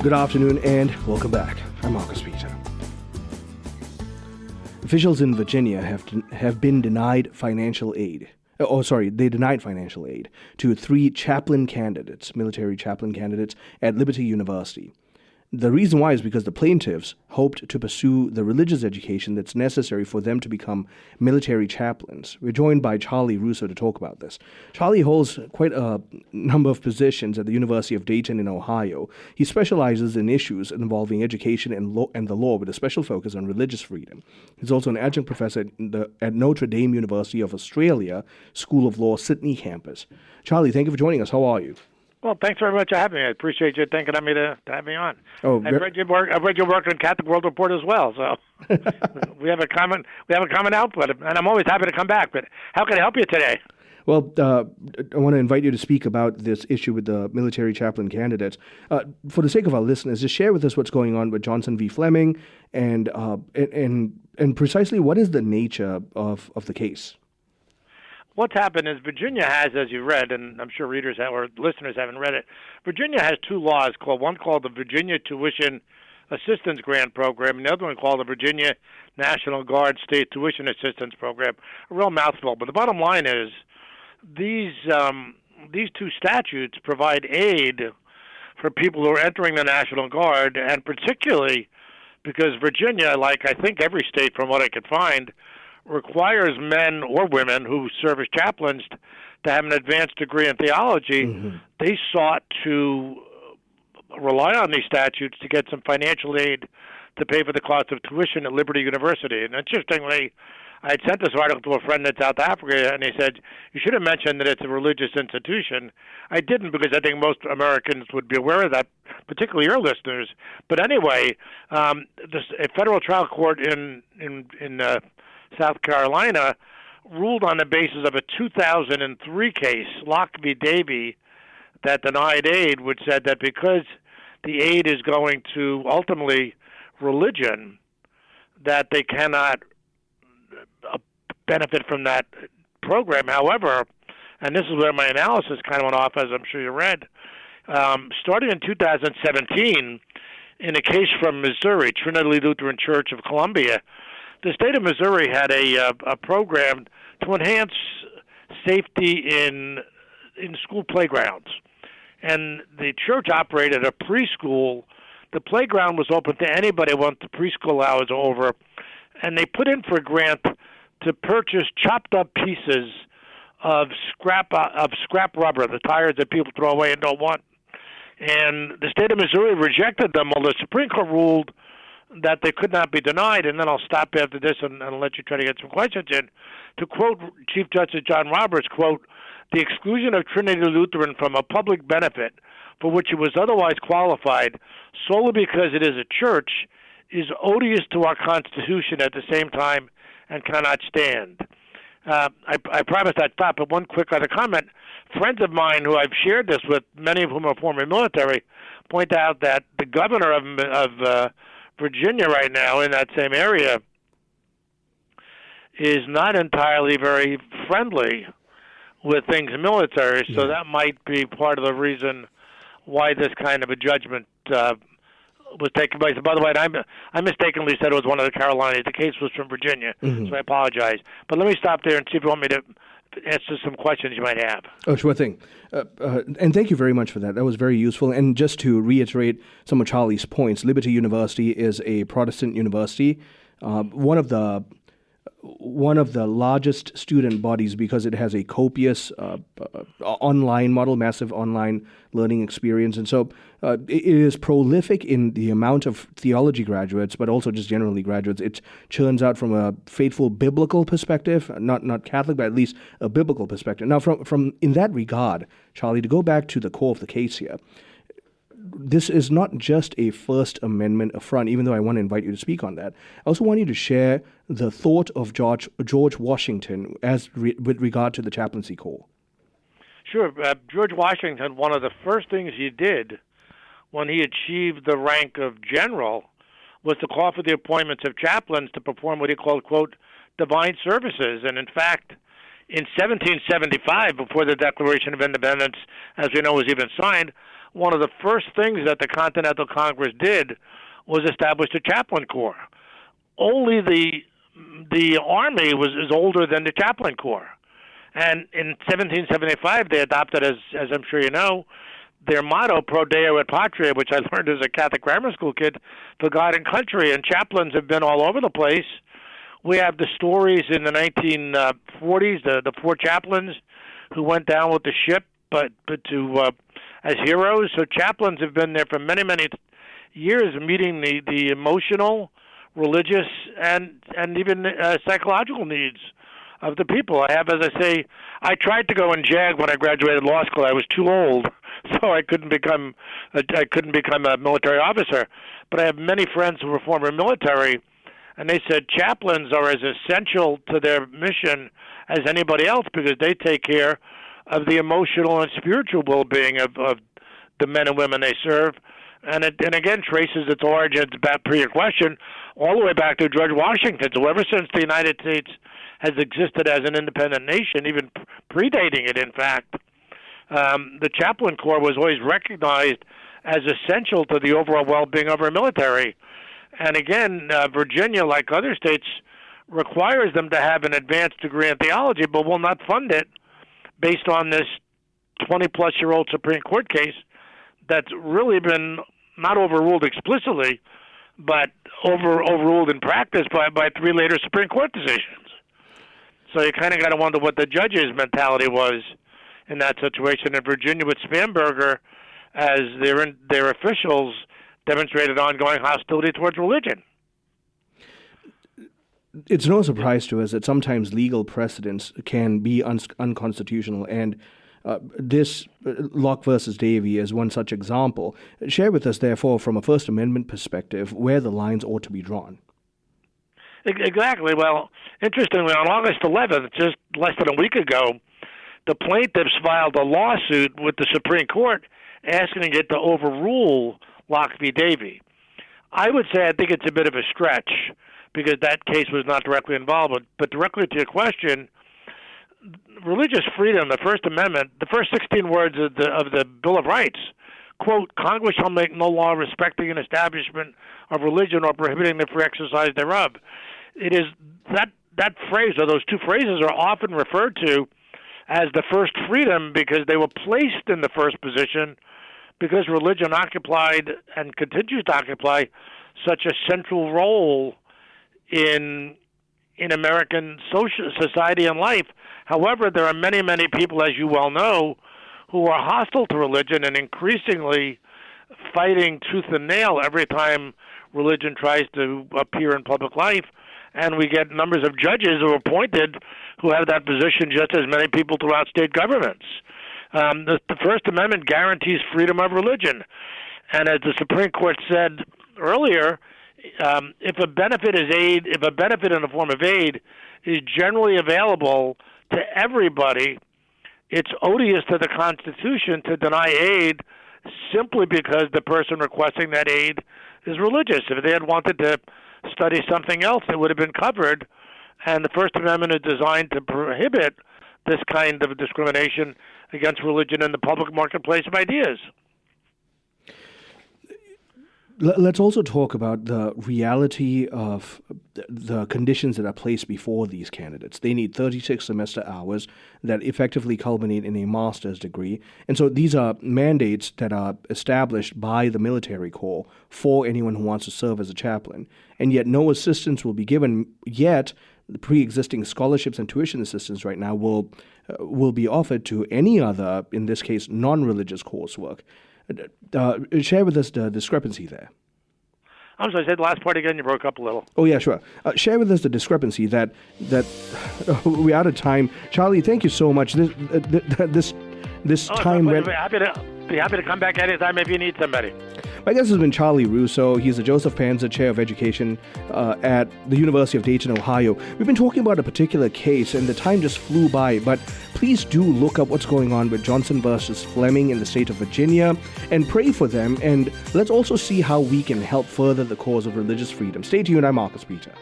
Good afternoon and welcome back. I'm Marcus Peter. Officials in Virginia have been denied financial aid. They denied financial aid to 3 chaplain candidates, military chaplain candidates at Liberty University. The reason why is because the plaintiffs hoped to pursue the religious education that's necessary for them to become military chaplains. We're joined by Charlie Russo to talk about this. Charlie holds quite a number of positions at the University of Dayton in Ohio. He specializes in issues involving education and the law with a special focus on religious freedom. He's also an adjunct professor at Notre Dame University of Australia School of Law Sydney campus. Charlie, thank you for joining us. How are you? Well, thanks very much for having me. I appreciate you thinking of me to have me on. I've read your work on Catholic World Report as well, so we have a common output, and I'm always happy to come back. But how can I help you today? Well, I want to invite you to speak about this issue with the military chaplain candidates. For the sake of our listeners, just share with us what's going on with Johnson v. Fleming, and precisely what is the nature of the case. What's happened is Virginia has, as you read, and I'm sure readers have, or listeners haven't read it, Virginia has 2 laws, one called the Virginia Tuition Assistance Grant Program, and the other one called the Virginia National Guard State Tuition Assistance Program. A real mouthful, but the bottom line is these 2 statutes provide aid for people who are entering the National Guard, and particularly because Virginia, like I think every state from what I could find, requires men or women who serve as chaplains to have an advanced degree in theology. Mm-hmm. They sought to rely on these statutes to get some financial aid to pay for the cost of tuition at Liberty University. And interestingly, I had sent this article to a friend in South Africa, and he said, you should have mentioned that it's a religious institution. I didn't, because I think most Americans would be aware of that, particularly your listeners. But anyway, a federal trial court in South Carolina ruled on the basis of a 2003 case, Locke v. Davey, that denied aid, which said that because the aid is going to ultimately religion, that they cannot benefit from that program. However, and this is where my analysis kind of went off, as I'm sure you read, starting in 2017, in a case from Missouri, Trinity Lutheran Church of Columbia, the state of Missouri had a program to enhance safety in school playgrounds. And the church operated a preschool. The playground was open to anybody once the preschool hours are over. And they put in for a grant to purchase chopped up pieces of scrap rubber, the tires that people throw away and don't want. And the state of Missouri rejected them. Well, the Supreme Court ruled that they could not be denied, and then I'll stop after this and let you try to get some questions in. To quote Chief Justice John Roberts, quote, the exclusion of Trinity Lutheran from a public benefit for which it was otherwise qualified solely because it is a church is odious to our Constitution at the same time and cannot stand. I promise I'd stop, but one quick other comment. Friends of mine who I've shared this with, many of whom are former military, point out that the governor of Virginia right now in that same area is not entirely very friendly with things military, so that might be part of the reason why this kind of a judgment was taken place. By the way, I mistakenly said it was one of the Carolinas. The case was from Virginia, so I apologize. But let me stop there and see if you want me to answer some questions you might have. Oh, sure thing. And thank you very much for that. That was very useful. And just to reiterate some of Charlie's points, Liberty University is a Protestant university, one of the largest student bodies because it has a copious online model, massive online learning experience. And so it is prolific in the amount of theology graduates, but also just generally graduates. It churns out from a faithful biblical perspective, not Catholic, but at least a biblical perspective. Now, from in that regard, Charlie, to go back to the core of the case here, this is not just a First Amendment affront, even though I want to invite you to speak on that. I also want you to share the thought of George Washington with regard to the chaplaincy corps. Sure. George Washington, one of the first things he did when he achieved the rank of general was to call for the appointments of chaplains to perform what he called, quote, divine services. And in fact, in 1775, before the Declaration of Independence, as we know, was even signed, one of the first things that the Continental Congress did was establish the chaplain corps. Only the Army is older than the chaplain corps. And in 1775, they adopted, as I'm sure you know, their motto, Pro Deo et Patria, which I learned as a Catholic grammar school kid, for God and country. And chaplains have been all over the place. We have the stories in the 1940s, the 4 chaplains who went down with the ship, but as heroes. So chaplains have been there for many, many years, meeting the emotional, religious, and even psychological needs of the people. I have, as I say, I tried to go in JAG when I graduated law school. I was too old, so I couldn't become a military officer. But I have many friends who were former military, and they said chaplains are as essential to their mission as anybody else because they take care of the emotional and spiritual well-being of the men and women they serve. And it again traces its origins, back per your question, all the way back to George Washington. So ever since the United States has existed as an independent nation, even predating it, in fact, the chaplain corps was always recognized as essential to the overall well-being of our military. And again, Virginia, like other states, requires them to have an advanced degree in theology, but will not fund it based on this 20-plus-year-old Supreme Court case that's really been not overruled explicitly, but overruled in practice by 3 later Supreme Court decisions. So you kind of got to wonder what the judge's mentality was in that situation. In Virginia with Spanberger, as their officials demonstrated ongoing hostility towards religion. It's no surprise to us that sometimes legal precedents can be unconstitutional, and this Locke versus Davey is one such example. Share with us, therefore, from a First Amendment perspective, where the lines ought to be drawn. Exactly. Well, interestingly, on August 11th, just less than a week ago, the plaintiffs filed a lawsuit with the Supreme Court asking it to overrule Locke v. Davey. I would say I think it's a bit of a stretch because that case was not directly involved. But directly to your question, religious freedom, the First Amendment, the first 16 words of the Bill of Rights, quote, Congress shall make no law respecting an establishment of religion or prohibiting the free exercise thereof. It is that phrase, or those 2 phrases, are often referred to as the first freedom because they were placed in the first position because religion occupied and continues to occupy such a central role in American society and life. However, there are many, many people, as you well know, who are hostile to religion and increasingly fighting tooth and nail every time religion tries to appear in public life. And we get numbers of judges who are appointed who have that position just as many people throughout state governments. The First Amendment guarantees freedom of religion. And as the Supreme Court said earlier, if a benefit in the form of aid is generally available to everybody, it's odious to the Constitution to deny aid simply because the person requesting that aid is religious. If they had wanted to study something else, it would have been covered. And the First Amendment is designed to prohibit this kind of discrimination against religion in the public marketplace of ideas. Let's also talk about the reality of the conditions that are placed before these candidates. They need 36 semester hours that effectively culminate in a master's degree. And so these are mandates that are established by the military corps for anyone who wants to serve as a chaplain. And yet no assistance will be given, yet the pre-existing scholarships and tuition assistance right now will be offered to any other, in this case, non-religious coursework. Share with us the discrepancy there. I'm sorry, say the last part again. You broke up a little. Oh, yeah, sure. Share with us the discrepancy that we're out of time. Charlie, thank you so much. This time... Be happy to come back anytime if you need somebody. My guest has been Charlie Russo. He's the Joseph Panzer Chair of Education at the University of Dayton, Ohio. We've been talking about a particular case, and the time just flew by, but please do look up what's going on with Johnson versus Fleming in the state of Virginia and pray for them, and let's also see how we can help further the cause of religious freedom. Stay tuned. I'm Marcus Peter.